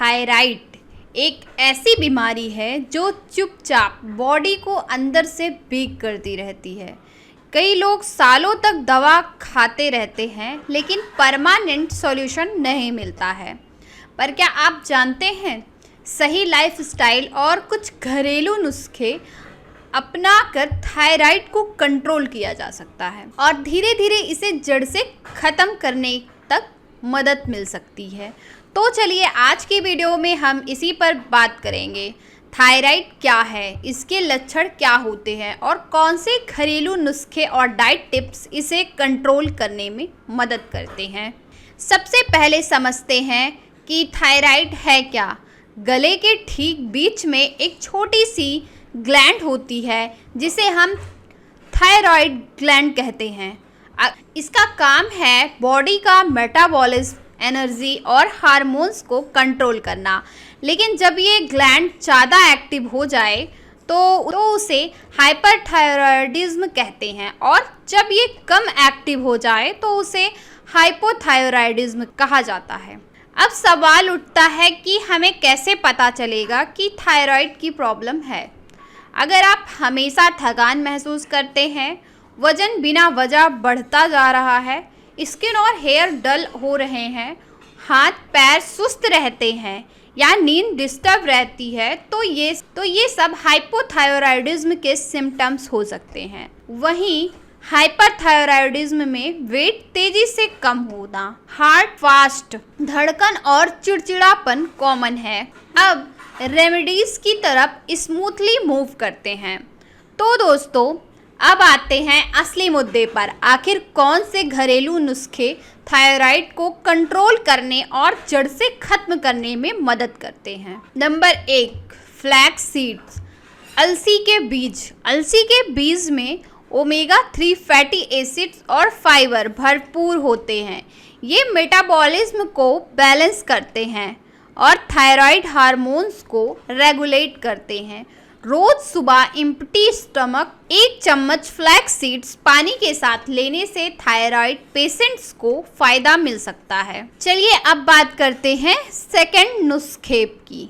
Thyroid एक ऐसी बीमारी है जो चुपचाप बॉडी को अंदर से वीक करती रहती है। कई लोग सालों तक दवा खाते रहते हैं लेकिन परमानेंट सॉल्यूशन नहीं मिलता है। पर क्या आप जानते हैं, सही लाइफस्टाइल और कुछ घरेलू नुस्खे अपना कर थायराइड को कंट्रोल किया जा सकता है और धीरे धीरे इसे जड़ से ख़त्म करने तक मदद मिल सकती है। तो चलिए आज की वीडियो में हम इसी पर बात करेंगे। थायराइड क्या है, इसके लक्षण क्या होते हैं और कौन से घरेलू नुस्खे और डाइट टिप्स इसे कंट्रोल करने में मदद करते हैं। सबसे पहले समझते हैं कि थायराइड है क्या। गले के ठीक बीच में एक छोटी सी ग्लैंड होती है जिसे हम थायराइड ग्लैंड कहते हैं। इसका काम है बॉडी का मेटाबॉलिज्म, एनर्जी और हार्मोन्स को कंट्रोल करना। लेकिन जब ये ग्लैंड ज़्यादा एक्टिव हो जाए तो उसे हाइपरथायरॉयडिज्म कहते हैं और जब ये कम एक्टिव हो जाए तो उसे हाइपोथायरॉयडिज्म कहा जाता है। अब सवाल उठता है कि हमें कैसे पता चलेगा कि थायराइड की प्रॉब्लम है। अगर आप हमेशा थकान महसूस करते हैं, वज़न बिना वजह बढ़ता जा रहा है, स्किन और हेयर डल हो रहे हैं, हाथ पैर सुस्त रहते हैं या नींद डिस्टर्ब रहती है तो ये सब हाइपोथायरॉयडिज्म के सिम्टम्स हो सकते हैं। वहीं हाइपरथायरॉयडिज्म में वेट तेजी से कम होना, हार्ट फास्ट धड़कन और चिड़चिड़ापन कॉमन है। अब रेमेडीज की तरफ स्मूथली मूव करते हैं। तो दोस्तों, अब आते हैं असली मुद्दे पर। आखिर कौन से घरेलू नुस्खे थायराइड को कंट्रोल करने और जड़ से खत्म करने में मदद करते हैं। नंबर 1, फ्लैक्स सीड्स, अलसी के बीज। अलसी के बीज में ओमेगा 3 फैटी एसिड्स और फाइबर भरपूर होते हैं। ये मेटाबॉलिज्म को बैलेंस करते हैं और थायराइड हार्मोन्स को रेगुलेट करते हैं। रोज सुबह एम्प्टी स्टमक 1 चम्मच फ्लैक्स सीड्स पानी के साथ लेने से थायराइड पेशेंट्स को फायदा मिल सकता है। चलिए अब बात करते हैं सेकंड नुस्खे की।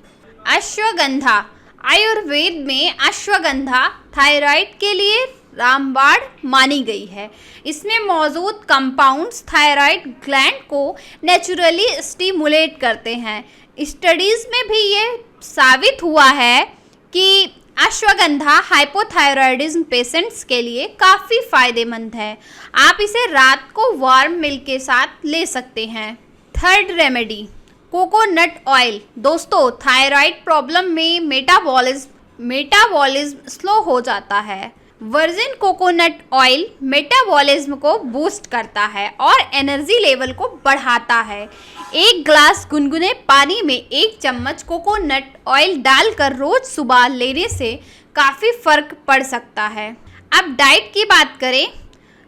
अश्वगंधा। आयुर्वेद में अश्वगंधा थायराइड के लिए रामबाण मानी गई है। इसमें मौजूद कंपाउंड्स थायराइड ग्लैंड को नेचुरली स्टिमुलेट करते हैं। स्टडीज़ में भी ये साबित हुआ है कि अश्वगंधा हाइपोथायरॉयडिज्म पेशेंट्स के लिए काफ़ी फ़ायदेमंद है। आप इसे रात को वार्म मिल्क के साथ ले सकते हैं। Third remedy, coconut oil. दोस्तों, थायराइड प्रॉब्लम में मेटाबॉलिज्म स्लो हो जाता है। वर्जिन कोकोनट ऑयल मेटाबॉलिज्म को बूस्ट करता है और एनर्जी लेवल को बढ़ाता है। 1 ग्लास गुनगुने पानी में 1 चम्मच कोकोनट ऑयल डालकर रोज सुबह लेने से काफ़ी फर्क पड़ सकता है। अब डाइट की बात करें,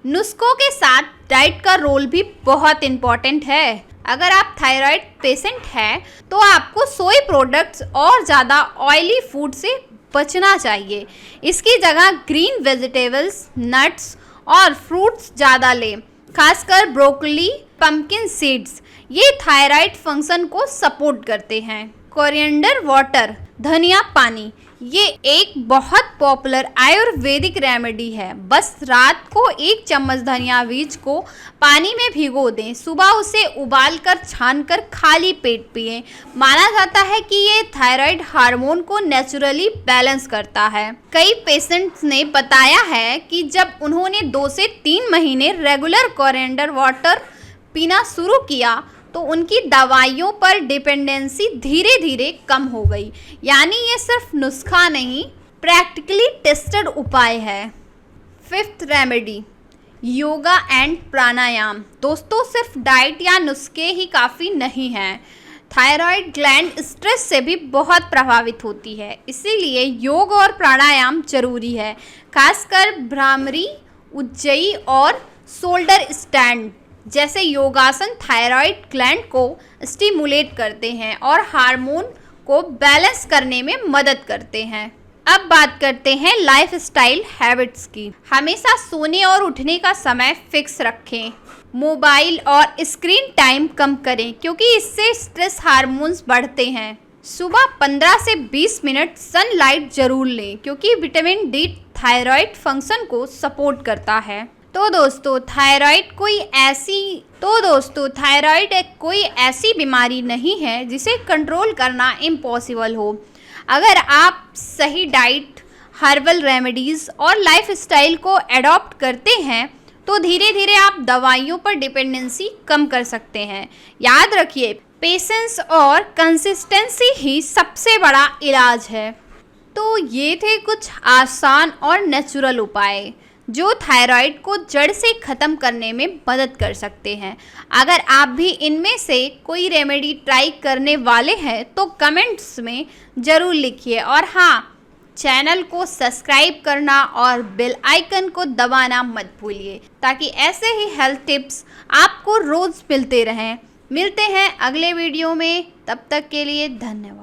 नुस्खों के साथ डाइट का रोल भी बहुत इम्पॉर्टेंट है। अगर आप थायराइड पेशेंट हैं तो आपको सोया प्रोडक्ट्स और ज़्यादा ऑयली फूड से बचना चाहिए। इसकी जगह ग्रीन वेजिटेबल्स, नट्स और फ्रूट्स ज़्यादा लें, खासकर ब्रोकली, पंपकिन सीड्स। ये थायराइड फंक्शन को सपोर्ट करते हैं। कोरिएंडर वाटर, धनिया पानी, ये एक बहुत पॉपुलर आयुर्वेदिक रेमेडी है। बस रात को 1 चम्मच धनिया बीज को पानी में भिगो दें, सुबह उसे उबालकर छानकर खाली पेट पिएं। माना जाता है कि ये थायराइड हार्मोन को नेचुरली बैलेंस करता है। कई पेशेंट्स ने बताया है कि जब उन्होंने 2 से 3 महीने रेगुलर कोरिएंडर वाटर पीना शुरू किया तो उनकी दवाइयों पर डिपेंडेंसी धीरे धीरे कम हो गई। यानी ये सिर्फ नुस्खा नहीं, प्रैक्टिकली टेस्टेड उपाय है। फिफ्थ रेमेडी, योगा एंड प्राणायाम। दोस्तों, सिर्फ डाइट या नुस्खे ही काफ़ी नहीं हैं। थायराइड ग्लैंड स्ट्रेस से भी बहुत प्रभावित होती है, इसीलिए योग और प्राणायाम जरूरी है। खासकर भ्रामरी, उज्जयी और शोल्डर स्टैंड जैसे योगासन थायराइड ग्लैंड को स्टिमुलेट करते हैं और हार्मोन को बैलेंस करने में मदद करते हैं। अब बात करते हैं लाइफस्टाइल हैबिट्स की। हमेशा सोने और उठने का समय फिक्स रखें। मोबाइल और स्क्रीन टाइम कम करें क्योंकि इससे स्ट्रेस हार्मोन्स बढ़ते हैं। सुबह 15 से 20 मिनट सनलाइट जरूर लें क्योंकि विटामिन डी थायराइड फंक्शन को सपोर्ट करता है। तो दोस्तों थायराइड एक कोई ऐसी बीमारी नहीं है जिसे कंट्रोल करना इम्पॉसिबल हो। अगर आप सही डाइट, हर्बल रेमेडीज़ और लाइफस्टाइल को एडॉप्ट करते हैं तो धीरे धीरे आप दवाइयों पर डिपेंडेंसी कम कर सकते हैं। याद रखिए, पेशेंस और कंसिस्टेंसी ही सबसे बड़ा इलाज है। तो ये थे कुछ आसान और नेचुरल उपाय जो थायराइड को जड़ से ख़त्म करने में मदद कर सकते हैं। अगर आप भी इनमें से कोई रेमेडी ट्राई करने वाले हैं तो कमेंट्स में ज़रूर लिखिए। और हाँ, चैनल को सब्सक्राइब करना और बेल आइकन को दबाना मत भूलिए ताकि ऐसे ही हेल्थ टिप्स आपको रोज़ मिलते रहें। मिलते हैं अगले वीडियो में, तब तक के लिए धन्यवाद।